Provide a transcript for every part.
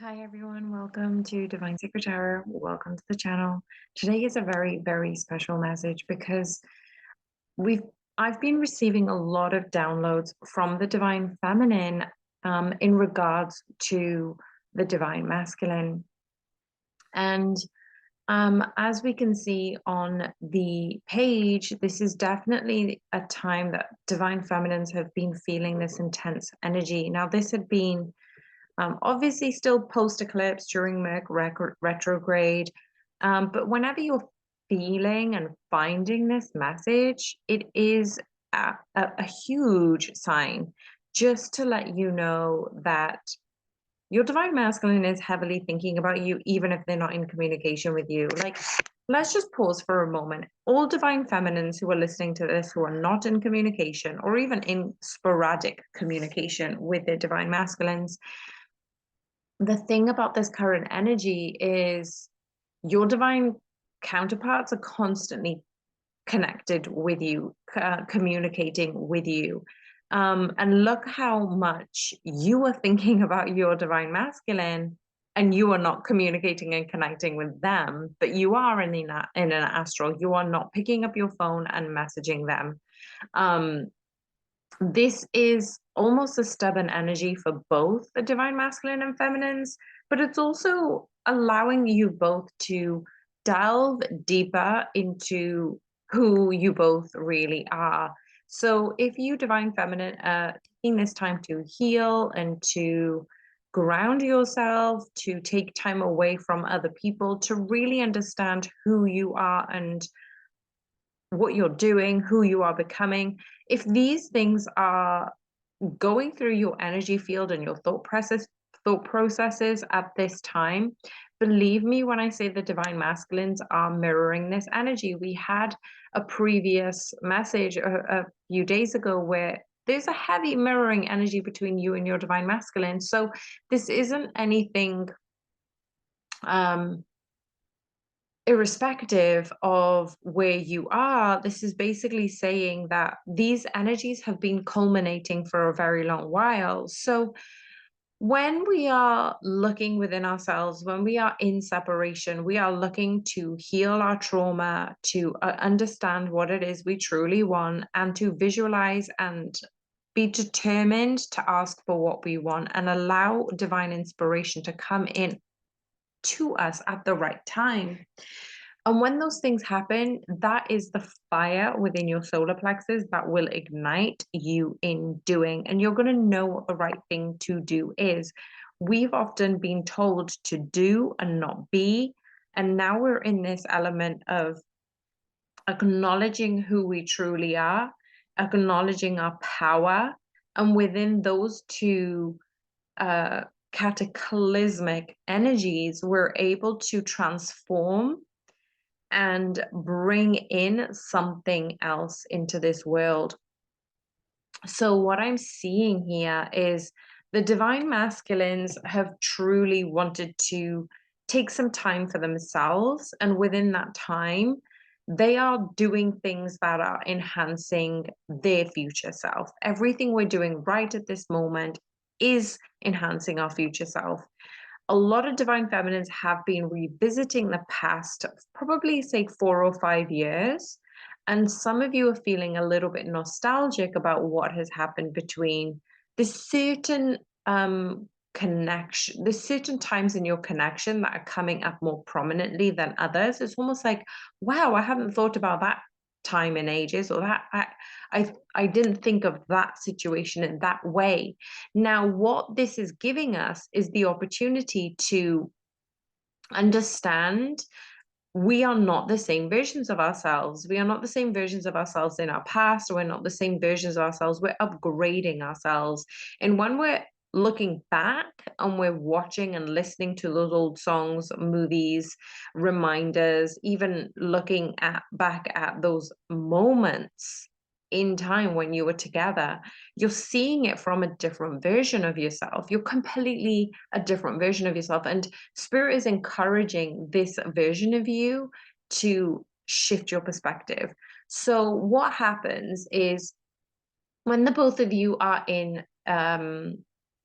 Hi everyone, welcome to Divine Sacred Tarot. Welcome to the channel. Today is a very, very special message because I've been receiving a lot of downloads from the Divine Feminine in regards to the Divine Masculine. And as we can see on the page, this is definitely a time that Divine Feminines have been feeling this intense energy. Now, this had been obviously still post-eclipse during Mercury retrograde, but whenever you're feeling and finding this message, it is a huge sign just to let you know that your divine masculine is heavily thinking about you, even if they're not in communication with you. Like, let's just pause for a moment. All divine feminines who are listening to this, who are not in communication or even in sporadic communication with their divine masculines, the thing about this current energy is your divine counterparts are constantly connected with you, communicating with you. And look how much you are thinking about your divine masculine and you are not communicating and connecting with them, but you are in an astral. You are not picking up your phone and messaging them. This is almost a stubborn energy for both the divine masculine and feminines, but it's also allowing you both to delve deeper into who you both really are. So if you divine feminine are taking this time to heal and to ground yourself, to take time away from other people, to really understand who you are and what you're doing, who you are becoming, if these things are going through your energy field and your thought processes at this time, believe me when I say the divine masculines are mirroring this energy. We had a previous message a few days ago where there's a heavy mirroring energy between you and your divine masculine. So this isn't anything irrespective of where you are. This is basically saying that these energies have been culminating for a very long while. So when we are looking within ourselves, when we are in separation, we are looking to heal our trauma, to understand what it is we truly want, and to visualize and be determined to ask for what we want and allow divine inspiration to come in to us at the right time. And when those things happen, that is the fire within your solar plexus that will ignite you in doing. And you're going to know what the right thing to do is. We've often been told to do and not be. And now we're in this element of acknowledging who we truly are, acknowledging our power. And within those two cataclysmic energies, we're able to transform and bring in something else into this world. So what I'm seeing here is the divine masculines have truly wanted to take some time for themselves, and within that time they are doing things that are enhancing their future self. Everything we're doing right at this moment is enhancing our future self. A lot of divine feminines have been revisiting the past, probably say 4 or 5 years. And some of you are feeling a little bit nostalgic about what has happened between the certain connection, there's certain times in your connection that are coming up more prominently than others. It's almost like, wow, I haven't thought about that time in ages, or that I didn't think of that situation in that way. Now, what this is giving us is the opportunity to understand we are not the same versions of ourselves. We are not the same versions of ourselves in our past. We're not the same versions of ourselves. We're upgrading ourselves. And when we're looking back and we're watching and listening to those old songs, movies, reminders, even looking back at those moments in time when you were together, you're seeing it from a different version of yourself. You're completely a different version of yourself. And Spirit is encouraging this version of you to shift your perspective. So what happens is when the both of you are in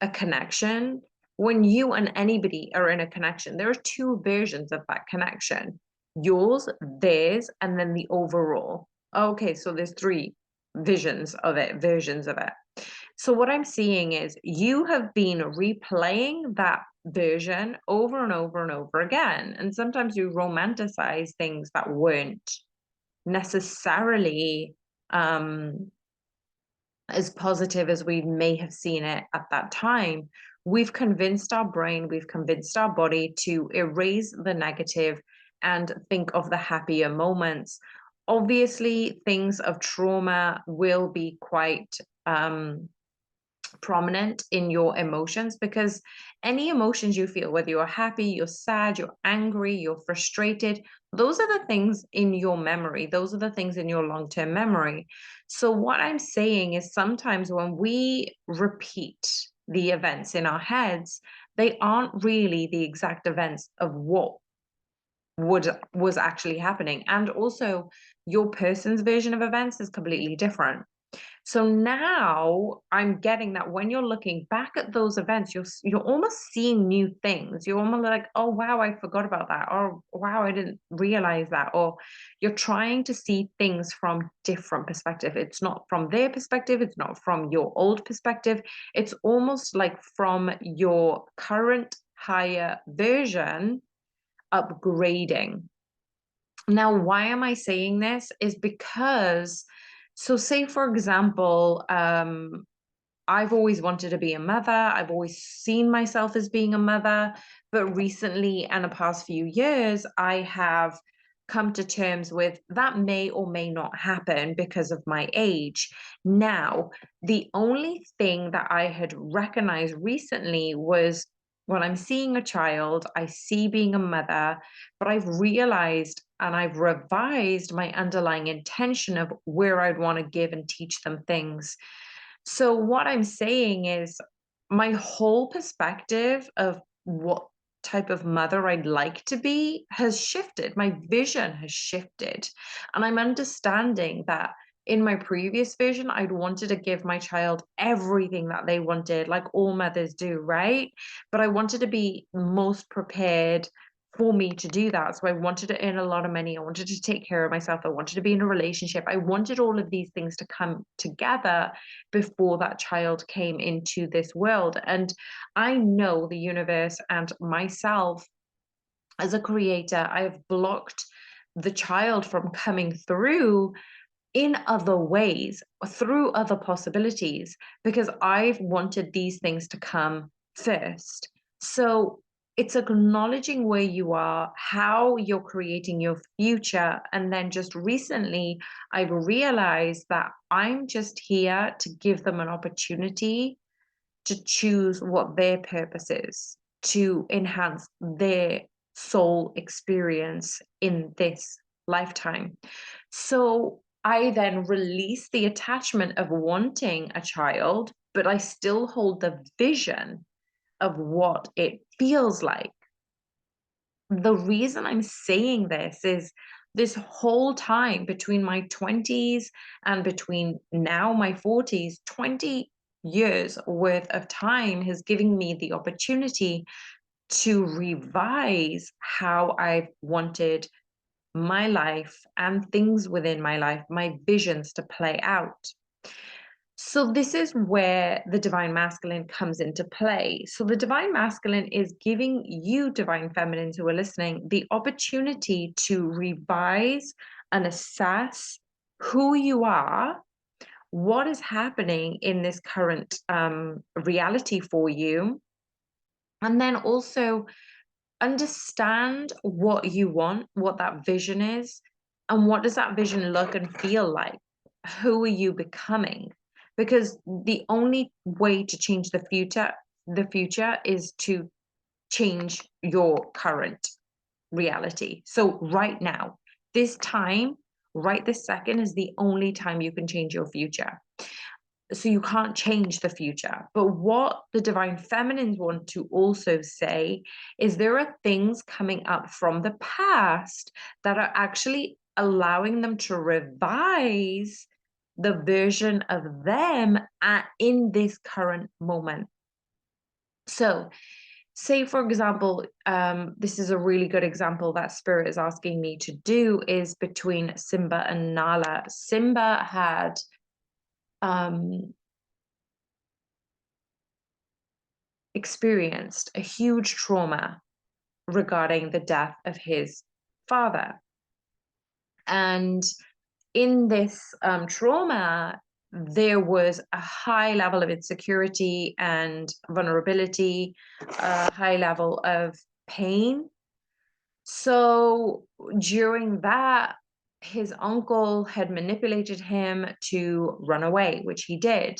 a connection, when you and anybody are in a connection, there are two versions of that connection: yours, theirs, and then the overall. Okay, so there's three versions of it. So what I'm seeing is you have been replaying that version over and over and over again. And sometimes you romanticize things that weren't necessarily as positive as we may have seen it at that time. We've convinced our brain, we've convinced our body to erase the negative and think of the happier moments. Obviously, things of trauma will be quite prominent in your emotions, because any emotions you feel, whether you're happy, you're sad, you're angry, you're frustrated, those are the things in your memory. Those are the things in your long-term memory. So what I'm saying is sometimes when we repeat the events in our heads, they aren't really the exact events of what was actually happening. And also your person's version of events is completely different. So now I'm getting that when you're looking back at those events, you're almost seeing new things. You're almost like, oh wow, I forgot about that, or wow, I didn't realize that, or you're trying to see things from different perspective. It's not from their perspective, it's not from your old perspective. It's almost like from your current higher version upgrading. Now, why am I saying this? Is because, so say for example, I've always wanted to be a mother. I've always seen myself as being a mother. But recently, and the past few years, I have come to terms with that may or may not happen because of my age. Now, the only thing that I had recognized recently was when I'm seeing a child, I see being a mother, but I've realized and I've revised my underlying intention of where I'd want to give and teach them things. So what I'm saying is my whole perspective of what type of mother I'd like to be has shifted. My vision has shifted. And I'm understanding that in my previous vision, I'd wanted to give my child everything that they wanted, like all mothers do, right? But I wanted to be most prepared for me to do that. So I wanted to earn a lot of money. I wanted to take care of myself. I wanted to be in a relationship. I wanted all of these things to come together before that child came into this world. And I know the universe and myself as a creator, I have blocked the child from coming through in other ways, through other possibilities, because I've wanted these things to come first. So it's acknowledging where you are, how you're creating your future. And then just recently, I've realized that I'm just here to give them an opportunity to choose what their purpose is, to enhance their soul experience in this lifetime. So I then release the attachment of wanting a child, but I still hold the vision of what it feels like. The reason I'm saying this is this whole time between my 20s and between now my 40s, 20 years worth of time has given me the opportunity to revise how I've wanted my life and things within my life, my visions to play out. So this is where the divine masculine comes into play. So the divine masculine is giving you, divine feminines who are listening, the opportunity to revise and assess who you are, what is happening in this current reality for you, and then also understand what you want, what that vision is, and what does that vision look and feel like? Who are you becoming? Because the only way to change the future is to change your current reality. So right now, this time, right this second is the only time you can change your future. So you can't change the future. But what the divine feminines want to also say is there are things coming up from the past that are actually allowing them to revise the version of them in this current moment. So say, for example, this is a really good example that Spirit is asking me to do, is between Simba and Nala. Simba had experienced a huge trauma regarding the death of his father. And in this trauma, there was a high level of insecurity and vulnerability, a high level of pain. So during that, his uncle had manipulated him to run away, which he did.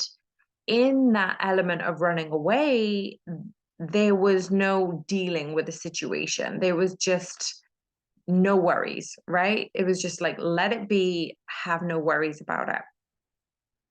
In that element of running away, there was no dealing with the situation. There was just no worries, right? It was just like, let it be, have no worries about it.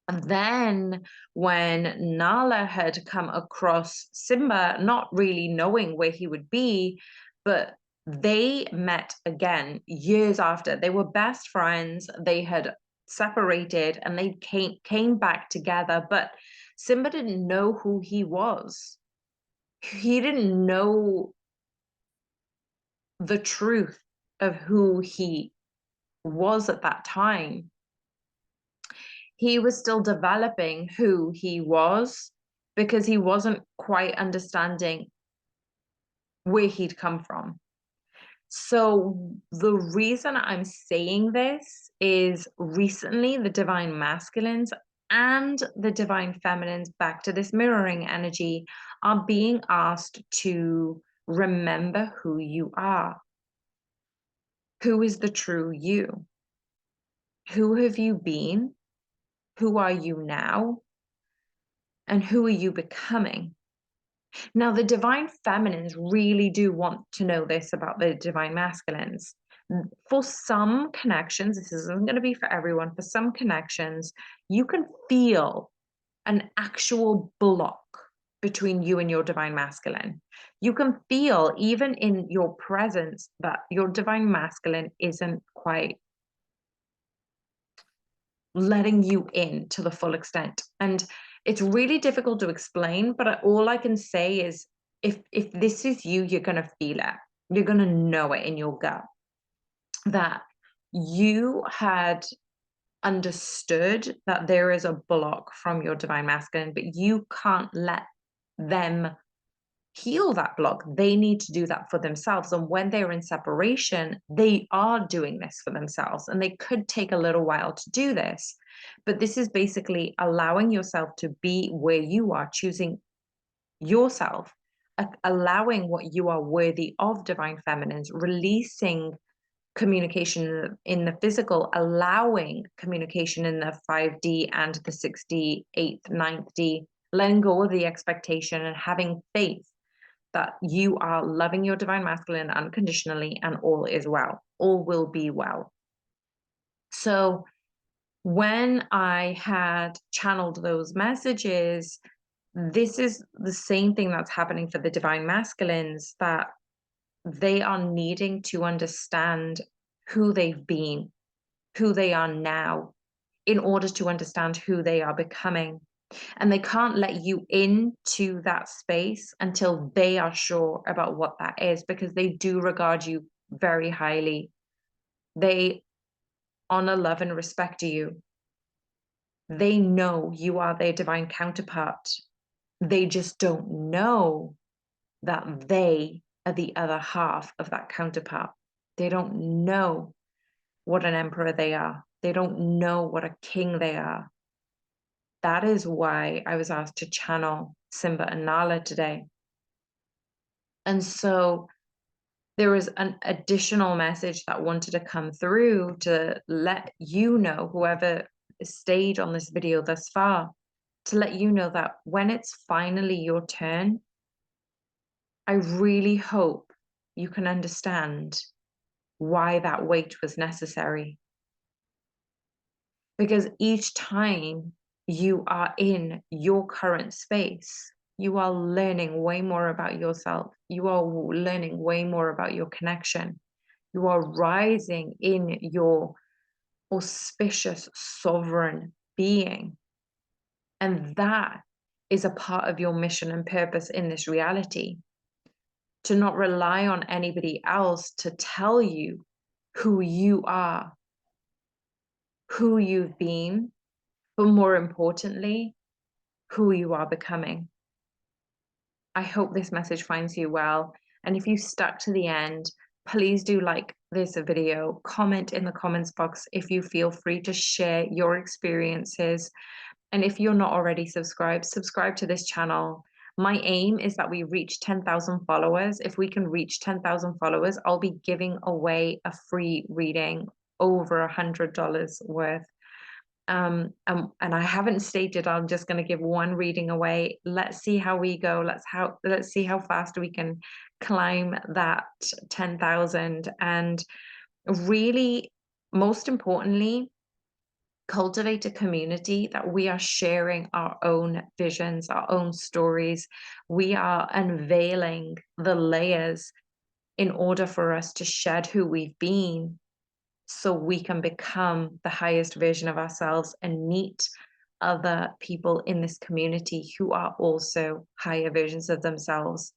And then when Nala had come across Simba, not really knowing where he would be, but they met again years after. They were best friends. They had separated and they came back together, but Simba didn't know who he was. He didn't know the truth of who he was at that time. He was still developing who he was because he wasn't quite understanding where he'd come from. So the reason I'm saying this is recently the divine masculines and the divine feminines, back to this mirroring energy, are being asked to remember who you are. Who is the true you? Who have you been? Who are you now? And who are you becoming? Now, the divine feminines really do want to know this about the divine masculines. For some connections, this isn't going to be for everyone, for some connections, you can feel an actual block between you and your divine masculine. You can feel, even in your presence, that your divine masculine isn't quite letting you in to the full extent. And it's really difficult to explain, but all I can say is if this is you, you're going to feel it. You're going to know it in your gut that you had understood that there is a block from your divine masculine, but you can't let them heal that block. They need to do that for themselves. And when they're in separation, they are doing this for themselves. And they could take a little while to do this. But this is basically allowing yourself to be where you are, choosing yourself, allowing what you are worthy of, divine feminines, releasing communication in the physical, allowing communication in the 5D and the 6D, 8th, 9th D, letting go of the expectation and having faith that you are loving your divine masculine unconditionally and all is well, all will be well. So when I had channeled those messages, this is the same thing that's happening for the divine masculines, that they are needing to understand who they've been, who they are now, in order to understand who they are becoming. And they can't let you into that space until they are sure about what that is, because they do regard you very highly. They honor, love, and respect you. They know you are their divine counterpart. They just don't know that they are the other half of that counterpart. They don't know what an emperor they are. They don't know what a king they are. That is why I was asked to channel Simba and Nala today. And so there was an additional message that wanted to come through to let you know, whoever stayed on this video thus far, to let you know that when it's finally your turn, I really hope you can understand why that wait was necessary. Because each time you are in your current space, you are learning way more about yourself. You are learning way more about your connection. You are rising in your auspicious, sovereign being. And that is a part of your mission and purpose in this reality. to not rely on anybody else to tell you who you are, who you've been, but more importantly, who you are becoming. I hope this message finds you well. And if you stuck to the end, please do like this video, comment in the comments box if you feel free to share your experiences. And if you're not already subscribed, subscribe to this channel. My aim is that we reach 10,000 followers. If we can reach 10,000 followers, I'll be giving away a free reading over $100 worth. And I haven't stated I'm just going to give one reading away. Let's see how we go. Let's see how fast we can climb that 10,000. And really, most importantly, cultivate a community that we are sharing our own visions, our own stories. We are unveiling the layers in order for us to shed who we've been so we can become the highest version of ourselves and meet other people in this community who are also higher versions of themselves.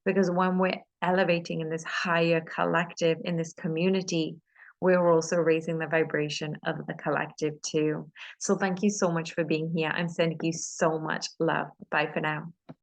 Because when we're elevating in this higher collective, in this community, we're also raising the vibration of the collective too. So thank you so much for being here. I'm sending you so much love. Bye for now.